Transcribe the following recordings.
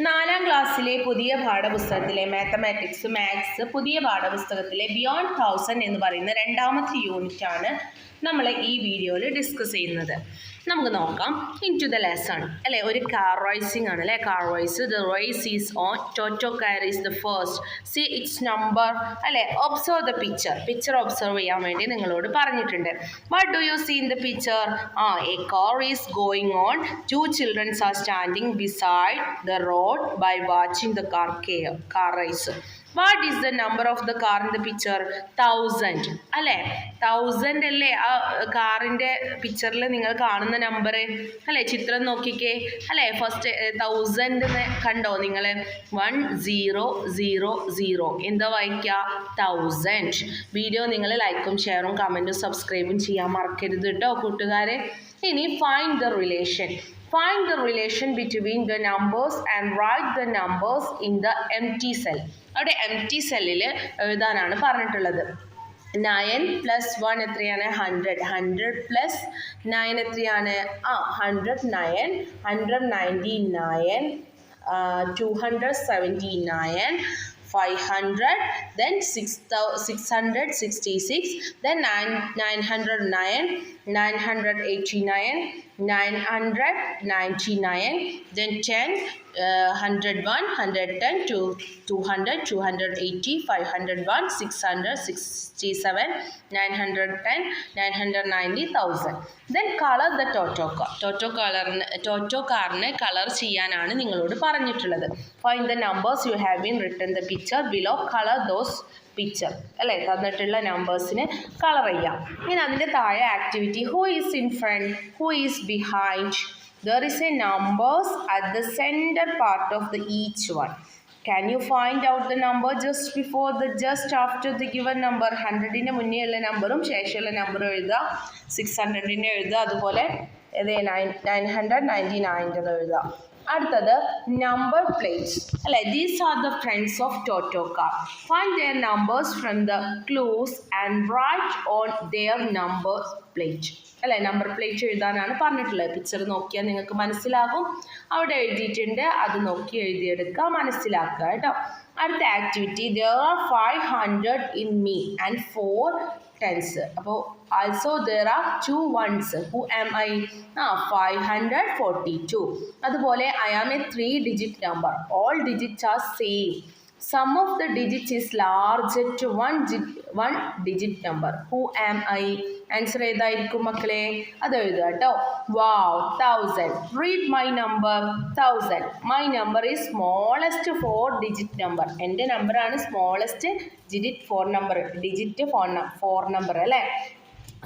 നാലാം ക്ലാസ്സിലെ പുതിയ പാഠപുസ്തകത്തിലെ മാത്സ് പുതിയ പാഠപുസ്തകത്തിലെ ബിയോണ്ട് 1000 എന്ന് പറയുന്ന രണ്ടാമത്തെ യൂണിറ്റാണ് നമ്മൾ ഈ വീഡിയോയിൽ ഡിസ്കസ് ചെയ്യുന്നത്. നമുക്ക് നോക്കാം. ഇൻ ടു ദ ലെസൺ അല്ലേ, ഒരു കാർ റേസിംഗ് ആണ് അല്ലേ. Car race, the race is on, Toto car is the first, see it's number അല്ലേ. ഒബ്സർവ് ദ പിക്ചർ ഒബ്സർവ് ചെയ്യാൻ വേണ്ടി നിങ്ങളോട് പറഞ്ഞിട്ടുണ്ട്. What do you see in the picture? A car is going on, 2 children are standing beside the road by watching the car race. What is the number of the car in the picture? 1000 അല്ലേ. 1000 അല്ലേ ആ കാറിൻ്റെ പിക്ചറിൽ നിങ്ങൾ കാണുന്ന number അല്ലേ. ചിത്രം നോക്കിക്കേ അല്ലേ. ഫസ്റ്റ് 1000 കണ്ടോ നിങ്ങൾ? 1000 എന്താ വായിക്കുക? 1000. വീഡിയോ നിങ്ങൾ ലൈക്കും ഷെയറും കമൻറ്റും സബ്സ്ക്രൈബും ചെയ്യാൻ മറക്കരുത് കേട്ടോ കൂട്ടുകാരെ. ഇനി find the relation. Find the relation between the numbers and write the numbers in the empty cell. അവിടെ empty cellൽ എഴുതാനാണ് പറഞ്ഞിട്ടുള്ളത്. 9 + 1 എത്രയാണ്? 100. 100 + 9 എത്രയാണ്? 109. 199, 279, 500, then 666, then 909, 989, 999, then 10, 101, 110, 200, 280, 501, 600, 67, 910, 990, 1000. Then color the ടോട്ടോ കാറിനെ കളർ ചെയ്യാനാണ് നിങ്ങളോട് പറഞ്ഞിട്ടുള്ളത്. Find the numbers you have been written the picture below, color those picture അല്ലേ. തന്നിട്ടുള്ള നമ്പേഴ്സിന് കളർ ചെയ്യാം. ഇനി അതിൻ്റെ താഴെ activity, who is in front, who is behind, there is a numbers at the centre part of the each one. Can you find out the number just after the given number? 100ന് മുന്നേ ഉള്ള നമ്പറും ശേഷമുള്ള നമ്പറും എഴുതുക. 600ൻ്റെ എഴുതുക. അതുപോലെ 999 എഴുതുക. അടുത്തത് നമ്പർ പ്ലേറ്റ്സ് അല്ലേ. These are the friends of Toto car. Find their numbers from the clues and write on their number plate അല്ലേ. നമ്പർ പ്ലേറ്റ് എഴുതാനാണ് പറഞ്ഞിട്ടുള്ളത്. പിക്ചർ നോക്കിയാൽ നിങ്ങൾക്ക് മനസ്സിലാകും. അവിടെ എഴുതിയിട്ടുണ്ട്, അത് നോക്കി എഴുതിയെടുക്കുക, മനസ്സിലാക്കുക കേട്ടോ. അടുത്ത activity, there are 500 in me and 4 tens. അപ്പോൾ also there are 2 ones. Who am I? 542. അതുപോലെ I am a 3-digit number. All digits are same. Sum of the digits is larger to one digit number. Who am I? Answer ഏതായിരിക്കും മക്കളെ? അത് എഴുതുക കേട്ടോ. വാവ്, 1000. Read my number 1000. My number is smallest 4-digit number. എൻ്റെ നമ്പറാണ് smallest digit 4 number അല്ലേ.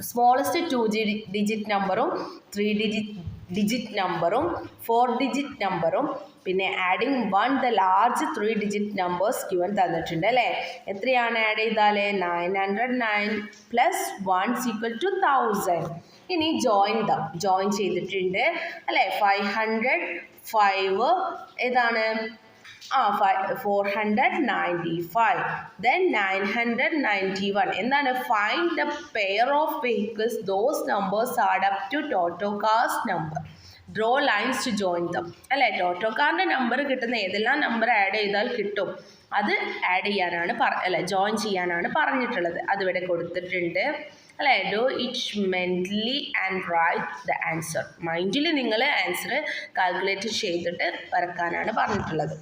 Smallest 2-digit നമ്പറും 3-digit നമ്പറും 4-digit നമ്പറും പിന്നെ adding 1 the large 3-digit numbers given തന്നിട്ടുണ്ട് അല്ലേ. എത്രയാണ് ആഡ് ചെയ്താൽ? 909 + 1 = 1000. ഇനി ജോയിൻ ചെയ്തിട്ടുണ്ട് അല്ലേ. 500 5 ഏതാണ്? 495. then 991. എന്താണ്? Find the pair of vehicles those numbers add up to Toto cars number. Draw lines to join them അല്ലേ. ടോട്ടോ കാറിൻ്റെ നമ്പർ കിട്ടുന്ന ഏതെല്ലാം നമ്പർ ആഡ് ചെയ്താൽ കിട്ടും അത് ആഡ് ചെയ്യാനാണ് ജോയിൻ ചെയ്യാനാണ് പറഞ്ഞിട്ടുള്ളത്. അതിവിടെ കൊടുത്തിട്ടുണ്ട് അല്ലേ. Do it mentally and write the answer. മൈൻഡിൽ നിങ്ങൾ ആൻസർ കാൽക്കുലേറ്റ് ചെയ്തിട്ട് വരക്കാനാണ് പറഞ്ഞിട്ടുള്ളത്.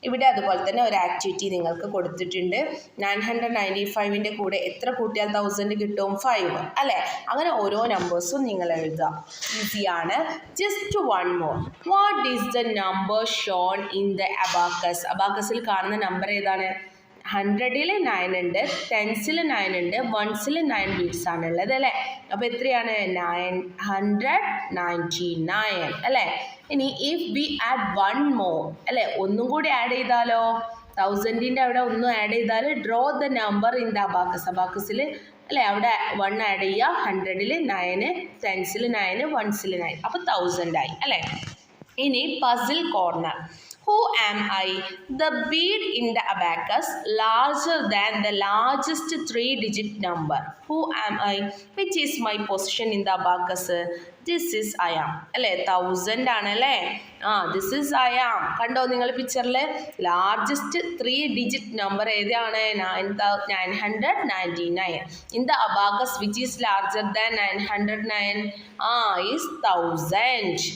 ഇവിടെ അതുപോലെ തന്നെ ഒരു ആക്ടിവിറ്റി നിങ്ങൾക്ക് കൊടുത്തിട്ടുണ്ട്. 995ൻ്റെ കൂടെ എത്ര കൂട്ടിയാൽ 1000 കിട്ടും? 5 അല്ലേ. അങ്ങനെ ഓരോ നമ്പേഴ്സും നിങ്ങൾ എഴുതുക. ഈസിയാണ്. Just one more. What is the number shown in the abacus? അബാക്കസിൽ കാണുന്ന നമ്പർ ഏതാണ്? 100ൽ 9 ഉണ്ട്, 10ൽ 9 ഉണ്ട്, 1ൽ 9 ബീറ്റ്സ് ആണുള്ളത് അല്ലേ. അപ്പോൾ എത്രയാണ്? 999 അല്ലേ. ഇനി ഇഫ് വി ആഡ് 1 more അല്ലേ, ഒന്നും കൂടി ആഡ് ചെയ്താലോ? 1000ൻ്റെ അവിടെ ഒന്നും ആഡ് ചെയ്താൽ draw the number in the അബാക്കസിൽ അല്ലേ. അവിടെ 1 ആഡ് ചെയ്യുക. 100ൽ 9, 10ൽ 9, 1ൽ 9, അപ്പോൾ 1000 ആയി അല്ലേ. ഇനി puzzle corner. Who am I? The bead in the abacus larger than the largest 3-digit number. Who am I? Which is my position in the abacus? This is I am. അല്ലേ 1000 ആണല്ലേ. This is I am. കണ്ടോ നിങ്ങൾ പിക്ചറിൽ largest 3-digit number ഏതാണ്? 999. In the abacus which is larger than 909 is 1000.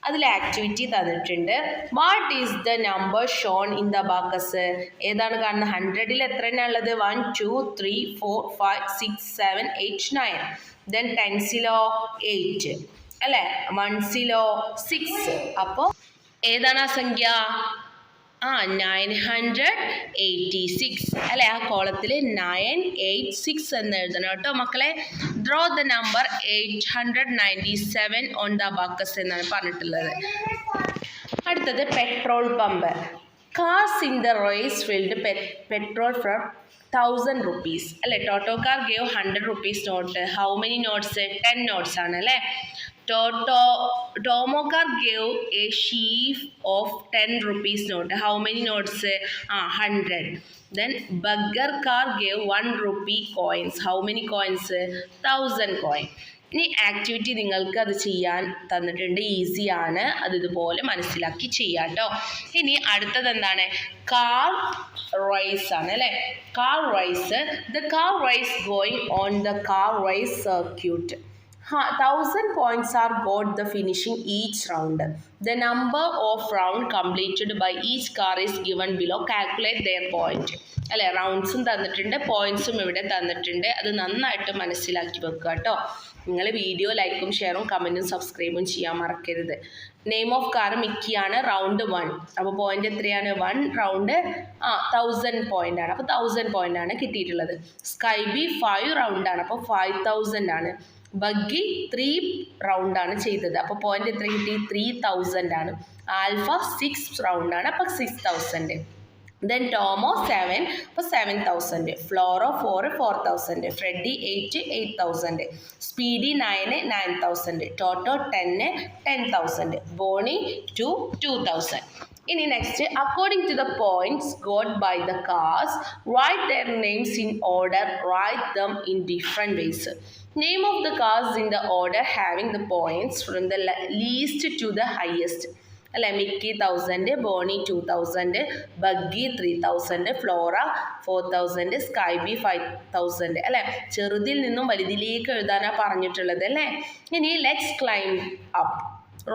അതിൽ activity തന്നിട്ടുണ്ട്. What is the number shown in the abacus? ഏതാണ് കാണുന്നത്? 100ൽ എത്ര ഉള്ളത്? 1 2 3 4 5 6 7 8 9. ദെൻ 10സിലോ 8 അല്ലേ, 1സിലോ 6. അപ്പോൾ ഏതാണ് ആ സംഖ്യ? 986 അല്ലെ. ആ കോളത്തിൽ 986 എന്ന് എഴുതണം കേട്ടോ മക്കളെ. Draw the number 897 on the abacus എന്നാണ് പറഞ്ഞിട്ടുള്ളത്. അടുത്തത് petrol pump. Cars in the race field petrol from 1000 rupees അല്ലെ. Totocar gave 100 rupees note. How many notes? 10 notes ആണ് അല്ലേ. Tomocar gave a sheaf of 10 rupees note. How many notes? 100. Then Baggar car gave 1 rupee coins. How many coins? 1000 coin. ഇനി activity നിങ്ങൾക്ക് അത് ചെയ്യാൻ തന്നിട്ടുണ്ട്. ഈസിയാണ്, അത് ഇതുപോലെ മനസ്സിലാക്കി ചെയ്യാം കേട്ടോ. ഇനി അടുത്തത് എന്താണ്? കാർ റേസ് ആണ് അല്ലേ. Car race. The car race going on the car race circuit. 1000 points are got the finishing each round. The number of round completed by each car is given below. Calculate their point. അല്ലെ, റൗണ്ട്സും തന്നിട്ടുണ്ട്, പോയിന്റ്സും ഇവിടെ തന്നിട്ടുണ്ട്. അത് നന്നായിട്ട് മനസ്സിലാക്കി വെക്കുക കേട്ടോ. നിങ്ങൾ വീഡിയോ ലൈക്കും ഷെയറും കമൻറ്റും സബ്സ്ക്രൈബും ചെയ്യാൻ മറക്കരുത്. നെയിം ഓഫ് കാർ മിക്കിയാണ്. റൗണ്ട് 1. അപ്പോൾ പോയിന്റ് എത്രയാണ്? 1 റൗണ്ട് 1000 പോയിന്റ് ആണ്. അപ്പോൾ 1000 പോയിന്റ് ആണ് കിട്ടിയിട്ടുള്ളത്. സ്കൈ ബി 5 റൗണ്ട് ആണ്. അപ്പോൾ 5000 ആണ്. ബഗ്ഗി 3 റൗണ്ട് ആണ് ചെയ്തത്. അപ്പോൾ പോയിന്റ് എത്ര കിട്ടി? 3000 ആണ്. ആൽഫ 6 റൗണ്ട് ആണ്. അപ്പോൾ 6000. ദെൻ ടോമോ 7, അപ്പോൾ 7000. Floro 4 4000. Freddy 8 8000. Speedy 9 9000. Toto 10 10000. Bonny 2 2000. ഇനി next, according to the points got by the cars write their names in order. Write them in different ways. Name of the cars in the order having the points from the least to the highest. അല്ലെ, Mickey 1000, Bonny 2000, Buggy 3000, Flora 4000, Sky B 5000. അല്ലെ, ചെറുതിൽ നിന്നും വലുതിലേക്ക് എഴുതാനാണ് പറഞ്ഞിട്ടുള്ളത് അല്ലേ. ഇനി let's climb up.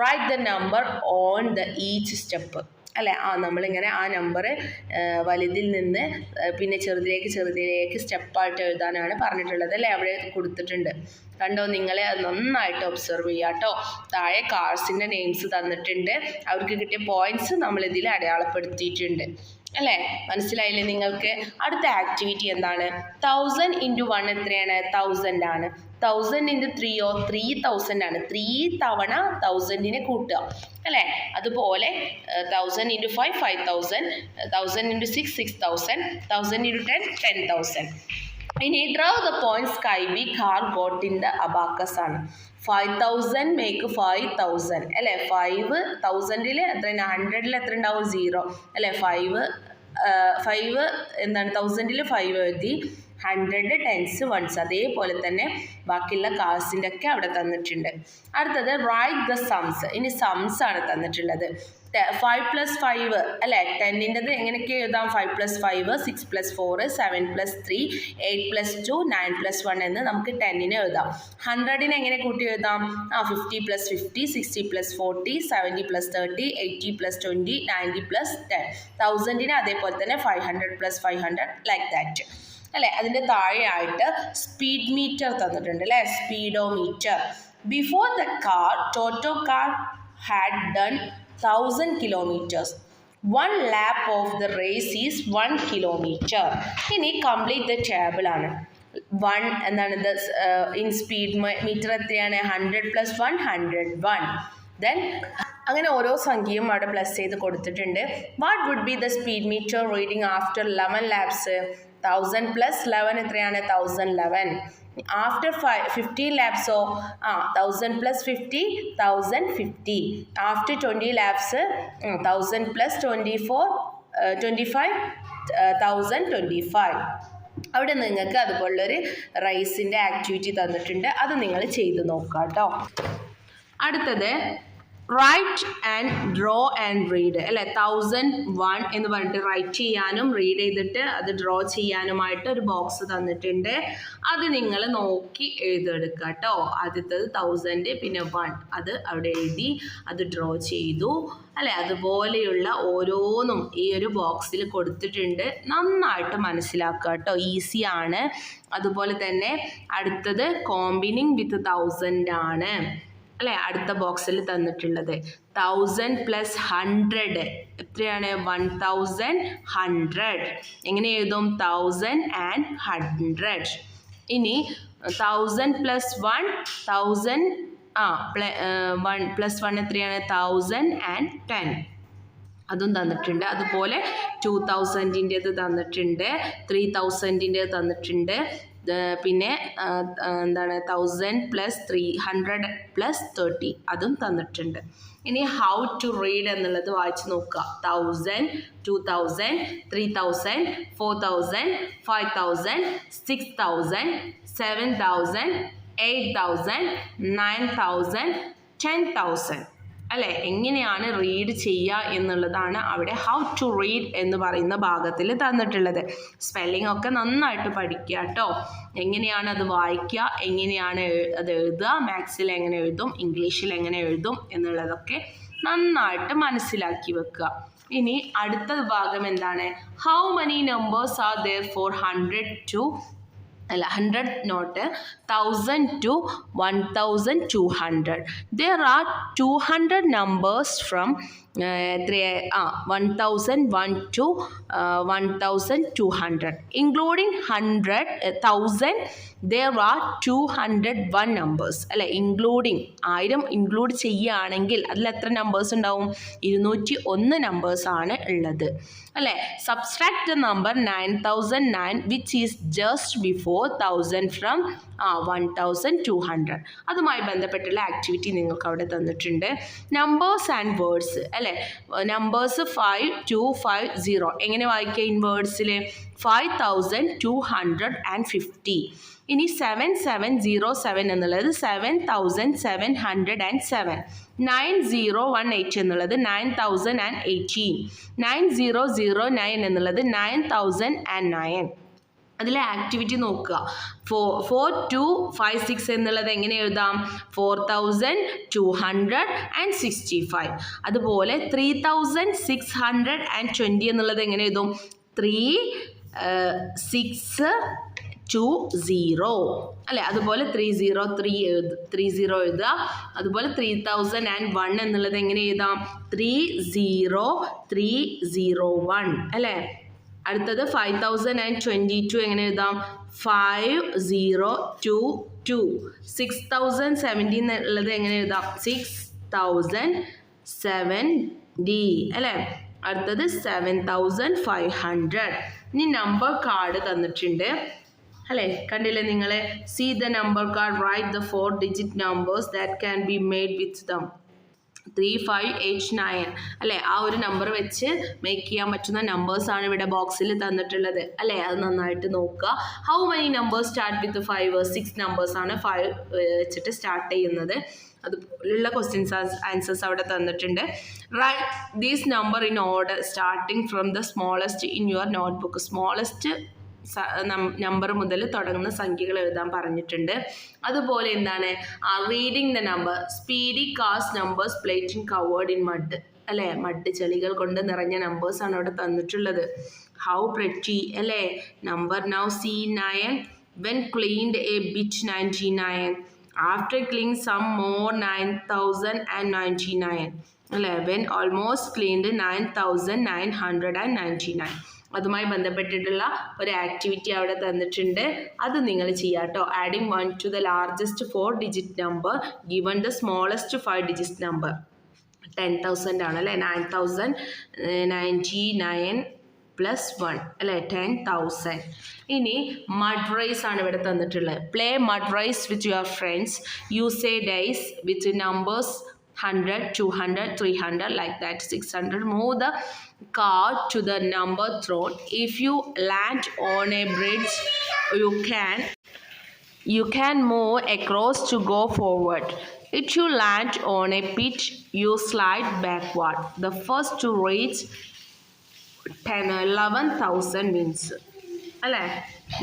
Write the number on the each step. അല്ലേ, നമ്മളിങ്ങനെ ആ നമ്പർ വലുതിൽ നിന്ന് പിന്നെ ചെറുതിലേക്ക് സ്റ്റെപ്പായിട്ട് എഴുതാനാണ് പറഞ്ഞിട്ടുള്ളത് അല്ലേ. അവിടെ കൊടുത്തിട്ടുണ്ട് കണ്ടോ. നിങ്ങളെ അത് നന്നായിട്ട് ഒബ്സർവ് ചെയ്യാം കേട്ടോ. താഴെ കാർസിൻ്റെ നെയിംസ് തന്നിട്ടുണ്ട്. അവർക്ക് കിട്ടിയ പോയിന്റ്സ് നമ്മളിതിൽ അടയാളപ്പെടുത്തിയിട്ടുണ്ട് അല്ലേ. മനസ്സിലായില്ലേ നിങ്ങൾക്ക്? അടുത്ത ആക്ടിവിറ്റി എന്താണ്? 1000 × 1 എത്രയാണ്? 1000 ആണ്. 1000 × 3 3000 ആണ്. 3 തവണ 1000നെ കൂട്ടുക അല്ലേ. അതുപോലെ 1000 × 5 5000, 1000 × 6 6000, 1000 × 10 10000. ഇനി draw the point sky B car got in the abacus ആണ്. 5000 മേക്ക് 5000 അല്ലേ. 5000ൽ എത്ര? 100ൽ എത്ര ഉണ്ടാവും? 0 അല്ലേ. 5 എന്താണ്? 1000ൽ 5 എഴുതി. 100 10s 1s അതേപോലെ തന്നെ ബാക്കിയുള്ള കാർസിൻ്റെ ഒക്കെ അവിടെ തന്നിട്ടുണ്ട്. അടുത്തത് റൈറ്റ് ദ സംസ്. ഇനി സംസ് ആണ് തന്നിട്ടുള്ളത്. 5 + 5 അല്ലേ. 10ൻ്റെത് എങ്ങനെയൊക്കെ എഴുതാം? 5 + 5 6 + 4 7 + 3 8 + 2 9 + 1 എന്ന് നമുക്ക് 10നെ എഴുതാം. 100നെ എങ്ങനെ കൂട്ടി എഴുതാം? 50 + 50 60 + 40 70 + 30 80 + 20 90 + 10. 1000നെ അതേപോലെ തന്നെ 500 + 500 ലൈക്ക് ദാറ്റ് അല്ലേ. അതിൻ്റെ താഴെയായിട്ട് സ്പീഡ് മീറ്റർ തന്നിട്ടുണ്ട് അല്ലേ. Speedometer. Before the car Toto car had done 1000 kilometers. 1 lap of the race is 1 kilometer. ഇനി കംപ്ലീറ്റ് ദ ടേബിൾ ആണ്. 1 എന്താണ്? ഇൻ സ്പീഡ് മീറ്റർ എത്രയാണ്? 100 + 1 101. ദെൻ അങ്ങനെ ഓരോ സംഖ്യയും അവിടെ പ്ലസ് ചെയ്ത് കൊടുത്തിട്ടുണ്ട്. What would be the speedometer reading after 11 laps? 1000 + 11 എത്രയാണ്? 1011. After 50 lakhs, so 1000 plus 50, 1050. After 20 lakhs, 1000 plus 24, 25, 1025. അവിടെ നിങ്ങൾക്ക് അതുപോലുള്ളൊരു റൈസിൻ്റെ ആക്ടിവിറ്റി തന്നിട്ടുണ്ട്. അത് നിങ്ങൾ ചെയ്ത് നോക്കുക കേട്ടോ. അടുത്തത് write and draw and read അല്ലേ. 1001 എന്ന് പറഞ്ഞിട്ട് റൈറ്റ് ചെയ്യാനും റീഡ് ചെയ്തിട്ട് അത് ഡ്രോ ചെയ്യാനുമായിട്ട് ഒരു ബോക്സ് തന്നിട്ടുണ്ട്. അത് നിങ്ങൾ നോക്കി എഴുതെടുക്കുക കേട്ടോ. ആദ്യത്തത് 1000 പിന്നെ 1 അത് അവിടെ എഴുതി അത് ഡ്രോ ചെയ്തു അല്ലേ. അതുപോലെയുള്ള ഓരോന്നും ഈ ഒരു ബോക്സിൽ കൊടുത്തിട്ടുണ്ട്. നന്നായിട്ട് മനസ്സിലാക്കുക കേട്ടോ, ഈസിയാണ്. അതുപോലെ തന്നെ അടുത്തത് കോമ്പിനിങ് വിത്ത് 1000 ആണ് അല്ലേ. അടുത്ത ബോക്സിൽ തന്നിട്ടുള്ളത് 1000 പ്ലസ് 100 എത്രയാണ്? 1100. എങ്ങനെ എഴുതും? 1000 ഇനി 1000 പ്ലസ് 1 1000 1 പ്ലസ് 1 എത്രയാണ്? 1010. അതും തന്നിട്ടുണ്ട്. അതുപോലെ 2000-ൻ്റെത് തന്നിട്ടുണ്ട്, 3000-ൻ്റെത് തന്നിട്ടുണ്ട്. പിന്നെ എന്താണ് 1000 പ്ലസ് 300 പ്ലസ് 30 അതും തന്നിട്ടുണ്ട്. ഇനി ഹൗ ടു റീഡ് എന്നുള്ളത് വായിച്ച് നോക്കുക. 1000, 2000, 3000, 4000, 5000, 6000, 7000, 8000, 9000, 10,000 അല്ലേ. എങ്ങനെയാണ് റീഡ് ചെയ്യുക എന്നുള്ളതാണ് അവിടെ ഹൗ ടു റീഡ് എന്ന് പറയുന്ന ഭാഗത്തിൽ തന്നിട്ടുള്ളത്. സ്പെല്ലിംഗ് ഒക്കെ നന്നായിട്ട് പഠിക്കുക കേട്ടോ. എങ്ങനെയാണ് അത് വായിക്കുക, എങ്ങനെയാണ് അത് എഴുതുക, മാത്സിൽ എങ്ങനെ എഴുതും, ഇംഗ്ലീഷിൽ എങ്ങനെ എഴുതും എന്നുള്ളതൊക്കെ നന്നായിട്ട് മനസ്സിലാക്കി വെക്കുക. ഇനി അടുത്ത ഭാഗം എന്താണ്? How many numbers are there for 100 to 100 not 1000 to 1200. There are 200 numbers from 1001 to 1200. Including 100, 1000, there are 201 numbers അല്ലെ. ഇൻക്ലൂഡിങ് 1000 ഇൻക്ലൂഡ് ചെയ്യുകയാണെങ്കിൽ അതിൽ എത്ര നമ്പേഴ്സ് ഉണ്ടാവും? 201 നമ്പേഴ്സ് ആണ് ഉള്ളത് അല്ലേ. Subtract the number 9009 which is just before 1000 from 1200. അതുമായി ബന്ധപ്പെട്ടുള്ള ആക്ടിവിറ്റി നിങ്ങൾക്ക് അവിടെ തന്നിട്ടുണ്ട്. നമ്പേഴ്സ് ആൻഡ് വേർഡ്സ് അല്ലേ. നമ്പേഴ്സ് 5250 എങ്ങനെ വായിക്കുക ഇൻ വേർഡ്സിൽ? 5250. ഇനി 7707 എന്നുള്ളത് 7707. 9018 എന്നുള്ളത് 9018. 9009 എന്നുള്ളത് 9009. അതിലെ ആക്ടിവിറ്റി നോക്കുക. 4256 എന്നുള്ളത് എങ്ങനെ എഴുതാം? 4265. അതുപോലെ 3620 എന്നുള്ളത് എങ്ങനെ എഴുതും? 3620 അല്ലേ. അതുപോലെ 303 എഴുതുക. അതുപോലെ 3001 എന്നുള്ളത് എങ്ങനെ എഴുതാം? 30301 അല്ലേ. അടുത്തത് 5022 എങ്ങനെ എഴുതാം? 5022. 6070 എന്നുള്ളത് എങ്ങനെ എഴുതാം? 6070 അല്ലേ. അടുത്തത് 7500. ഇനി നമ്പർ കാർഡ് തന്നിട്ടുണ്ട് അല്ലേ. കണ്ടില്ലേ നിങ്ങൾ? See the number card, write the 4 digit numbers that can be made with them. 3589 അല്ലേ. ആ ഒരു നമ്പർ വെച്ച് മേക്ക് ചെയ്യാൻ പറ്റുന്ന നമ്പേഴ്സാണ് ഇവിടെ ബോക്സിൽ തന്നിട്ടുള്ളത് അല്ലേ. അത് നന്നായിട്ട് നോക്കുക. How many numbers start with 5? 6 നമ്പേഴ്സാണ് 5 വെച്ചിട്ട് സ്റ്റാർട്ട് ചെയ്യുന്നത്. അതുപോലുള്ള ക്വസ്റ്റ്യൻസ് ആൻസേഴ്സ് അവിടെ തന്നിട്ടുണ്ട്. Write these number in order starting from the smallest in your notebook. Smallest number മുതൽ തുടങ്ങുന്ന സംഖ്യകൾ എഴുതാൻ പറഞ്ഞിട്ടുണ്ട്. അതുപോലെ എന്താണ്? Reading the number. Speedy cars numbers plating covered in mud അല്ലേ. മഡ് ചെളികൾ കൊണ്ട് നിറഞ്ഞ നമ്പേഴ്സാണ് അവിടെ തന്നിട്ടുള്ളത്. ഹൗ പ്രെറ്റി അല്ലേ. Number now C9 when cleaned a bit 99. After cleaning some more 9099 അല്ലേ. when almost cleaned 9999. അതുമായി ബന്ധപ്പെട്ടിട്ടുള്ള ഒരു ആക്ടിവിറ്റി അവിടെ തന്നിട്ടുണ്ട്. അത് നിങ്ങൾ ചെയ്യാം കേട്ടോ. Adding 1 to the largest 4 digit number given the smallest 5 digit number. 10,000 ആണ് അല്ലേ. 9099 പ്ലസ് 1 അല്ലേ 10,000. ഇനി മഡ് റൈസ് ആണ് ഇവിടെ തന്നിട്ടുള്ളത്. Play mud race with your friends. You say days with numbers 100, 200, 300 like that, 600. Move the card to the number thrown. If you land on a bridge, you can move across to go forward. If you land on a pit, you slide backward. The first to reach 11,000 means.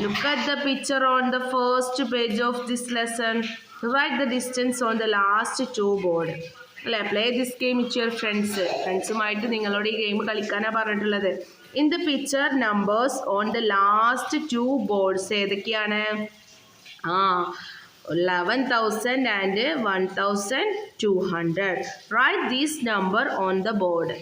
Look at the picture on the first page of this lesson. Write the distance on the last two board. Play this game with your friends. ഫ്രണ്ട്സുമായിട്ട് നിങ്ങളോട് ഈ game കളിക്കാനാണ് പറഞ്ഞിട്ടുള്ളത്. In the picture numbers on the last two boards ഏതൊക്കെയാണ്? 11,000 and 1,200. Write this number on the board.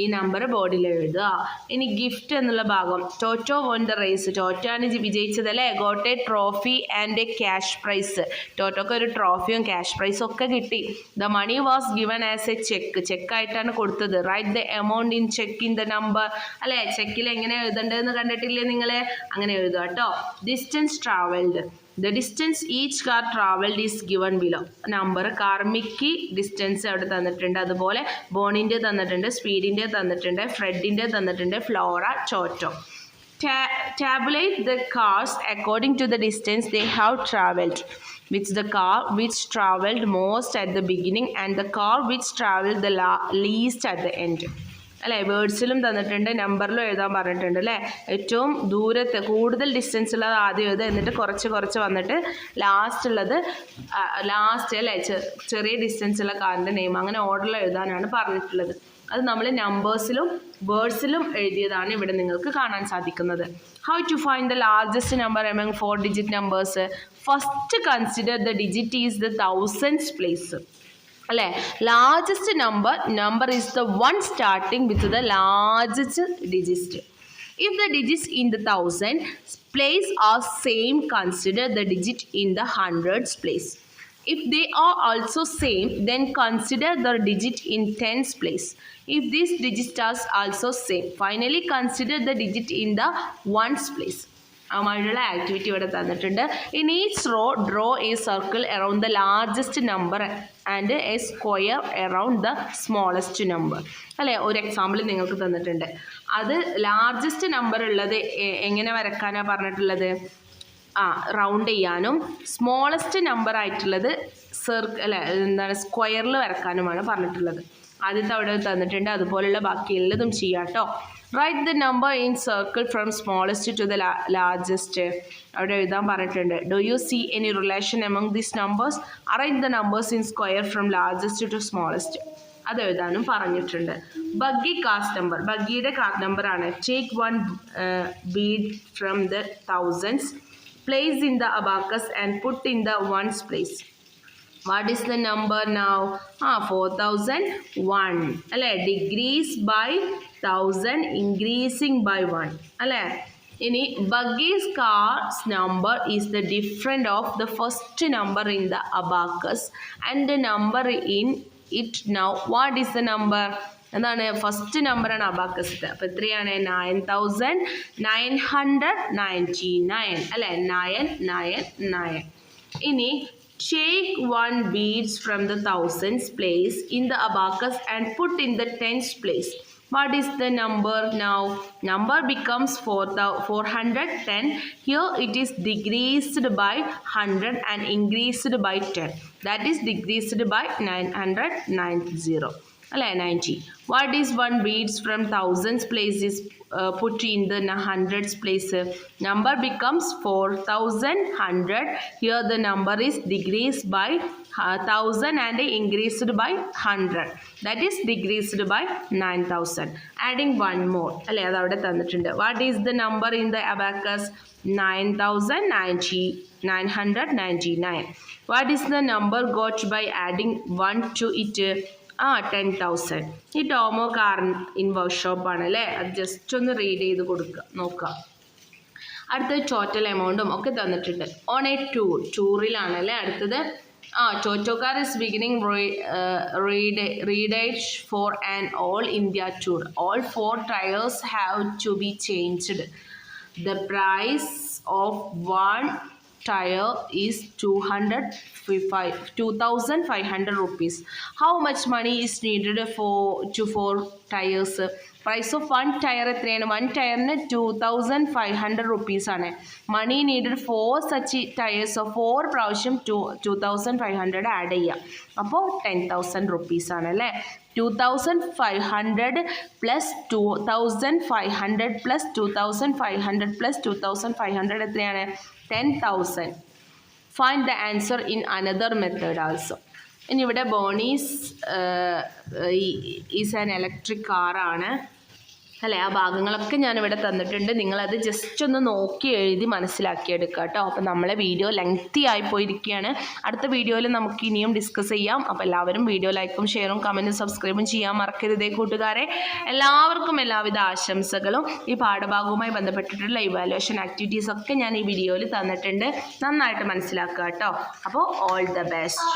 ഈ number ബോർഡിൽ എഴുതുക. ഇനി gift എന്നുള്ള ഭാഗം. Toto won the race. Toto ആണ് വിജയിച്ചത് അല്ലേ. Got a trophy and a cash prize. ടോറ്റോക്ക് ഒരു ട്രോഫിയും ക്യാഷ് പ്രൈസും ഒക്കെ കിട്ടി. The money was given as a cheque. ചെക്കായിട്ടാണ് കൊടുത്തത്. Write the amount in cheque in the number. അല്ലേ, ചെക്കിൽ എങ്ങനെ എഴുതേണ്ടതെന്ന് കണ്ടിട്ടില്ലേ നിങ്ങൾ? അങ്ങനെ എഴുതുക കേട്ടോ. Distance travelled. The distance each car traveled is given below. Number കാർമിക്ക് distance അവിടെ തന്നിട്ടുണ്ട്. അതുപോലെ ബോണിൻ്റെ തന്നിട്ടുണ്ട്, സ്പീഡിൻ്റെ തന്നിട്ടുണ്ട്, ഫ്രെഡിൻ്റെ തന്നിട്ടുണ്ട്, Flora, ചോറ്റോ. Tabulate the cars according to the distance they have traveled. Which the car which traveled most at the beginning and the car which traveled the least at the end. അല്ലേ, വേർഡ്സിലും തന്നിട്ടുണ്ട്, നമ്പറിലും എഴുതാൻ പറഞ്ഞിട്ടുണ്ട് അല്ലേ. ഏറ്റവും ദൂരത്ത് കൂടുതൽ ഡിസ്റ്റൻസ് ഉള്ളത് ആദ്യം എഴുതുക, എന്നിട്ട് കുറച്ച് കുറച്ച് വന്നിട്ട് ലാസ്റ്റ് ഉള്ളത് അല്ലേ ചെറിയ ഡിസ്റ്റൻസ് ഉള്ള കാറിൻ്റെ നെയിം, അങ്ങനെ ഓർഡറിൽ എഴുതാനാണ് പറഞ്ഞിട്ടുള്ളത്. അത് നമ്മൾ നമ്പേഴ്സിലും വേർഡ്സിലും എഴുതിയതാണ് ഇവിടെ നിങ്ങൾക്ക് കാണാൻ സാധിക്കുന്നത്. How to find the largest number among 4 digit numbers? First consider the digit is the thousands place. അല്ലേ, largest number is the one starting with the largest digit. If the digits in the thousand place are same, consider the digit in the hundreds place. If they are also same, then consider the digit in tens place. If these digits are also same, finally consider the digit in the ones place. ആയിട്ടുള്ള activity ഇവിടെ തന്നിട്ടുണ്ട്. In each raw draw A circle around the largest number and A square around the smallest number. അല്ലേ, ഒരു example നിങ്ങൾക്ക് തന്നിട്ടുണ്ട്. അത് largest number ഉള്ളത് എങ്ങനെ വരക്കാനാണ് പറഞ്ഞിട്ടുള്ളത്? റൗണ്ട് ചെയ്യാനും സ്മോളസ്റ്റ് നമ്പർ ആയിട്ടുള്ളത് സ്ക്വയറിൽ വരക്കാനുമാണ് പറഞ്ഞിട്ടുള്ളത്. ആദ്യത്തെ അവിടെ തന്നിട്ടുണ്ട്, അതുപോലുള്ള ബാക്കി എല്ലാതും ചെയ്യാം കേട്ടോ. Write the number in circle from smallest to the largest. അവിടെ എഴുതാൻ പറഞ്ഞിട്ടുണ്ട്. Do you see any relation among these numbers? Arrange the numbers in square from largest to smallest. അത് എഴുതാനും പറഞ്ഞിട്ടുണ്ട്. ബഗ്ഗി കാസ്റ്റ് നമ്പർ. ബഗ്ഗിയുടെ കാസ്റ്റ് നമ്പർ ആണ്. Take 1 bead from the thousands, place in the abacus and put in the ones place. What is the number now? 4001. അല്ലേ, degrees by 1000 increasing by 1. അല്ലേ, ഇനി Buggy's car's number is the different of the first number in the abacus and the number in it now. What is the number? എന്താണ്? First നമ്പറാണ് അബാക്കസിൻ്റെ. അപ്പോൾ എത്രയാണ്? 9999. അല്ലേ, 999. ഇനി take 1 beads from the thousands place in the abacus and put in the tens place. What is the number now? Number becomes 410. Here it is decreased by 100 and increased by 10. That is decreased by 990. 90. What is 1 beads from thousands place is put in the hundreds place? Number becomes 4100. Here the number is decreased by 1000 and increased by 100. That is decreased by 9000. Adding one more. അല്ലേ, അത് അവിടെ തന്നിട്ടുണ്ട്. What is the number in the abacus? 999. What is the number got by adding 1 to it? 10,000. ഈ tomo car in workshop ആണ് അല്ലേ. അത് just ഒന്ന് read ചെയ്ത് നോക്കുക. അടുത്തത് ടോട്ടൽ എമൗണ്ടും ഒക്കെ തന്നിട്ടുണ്ട്. ഓൺ എ ടൂറിലാണല്ലേ അടുത്തത്. Toto car is beginning redates for an all India tour. All 4 tires have to be changed. The price of one tire is 2,500 rupees. How much money is needed for 4 tires? Price of one tire എത്രയാണ്? 1 ടയറിന് 2,500 rupees ആണ്. മണി needed 4 such tyres 4 പ്രാവശ്യം 2,500 add ചെയ്യുക. അപ്പോൾ 10,000 rupees ആണ് അല്ലേ. 2,500 plus 2,500 plus 2,500 plus 2,500 എത്രയാണ്? 10,000. Find the answer in another method also. ഇനി ഇവിടെ ബോണീസ് ഈസ് ആൻ ഇലക്ട്രിക് കാറാണ് അല്ലേ. ആ ഭാഗങ്ങളൊക്കെ ഞാനിവിടെ തന്നിട്ടുണ്ട്. നിങ്ങളത് ജസ്റ്റ് ഒന്ന് നോക്കി എഴുതി മനസ്സിലാക്കിയെടുക്കുക കേട്ടോ. അപ്പോൾ നമ്മളെ വീഡിയോ ലെങ്തി ആയി പോയിരിക്കുകയാണ്. അടുത്ത വീഡിയോയിൽ നമുക്ക് ഇനിയും ഡിസ്കസ് ചെയ്യാം. അപ്പോൾ എല്ലാവരും വീഡിയോ ലൈക്കും ഷെയറും കമൻറ്റും സബ്സ്ക്രൈബും ചെയ്യാൻ മറക്കരുതേ കൂട്ടുകാരെ. എല്ലാവർക്കും എല്ലാവിധ ആശംസകളും. ഈ പാഠഭാഗവുമായി ബന്ധപ്പെട്ടിട്ടുള്ള ഇവാലുവേഷൻ ആക്ടിവിറ്റീസ് ഒക്കെ ഞാൻ ഈ വീഡിയോയിൽ തന്നിട്ടുണ്ട്. നന്നായിട്ട് മനസ്സിലാക്കുക കേട്ടോ. അപ്പോൾ ഓൾ ദ ബെസ്റ്റ്.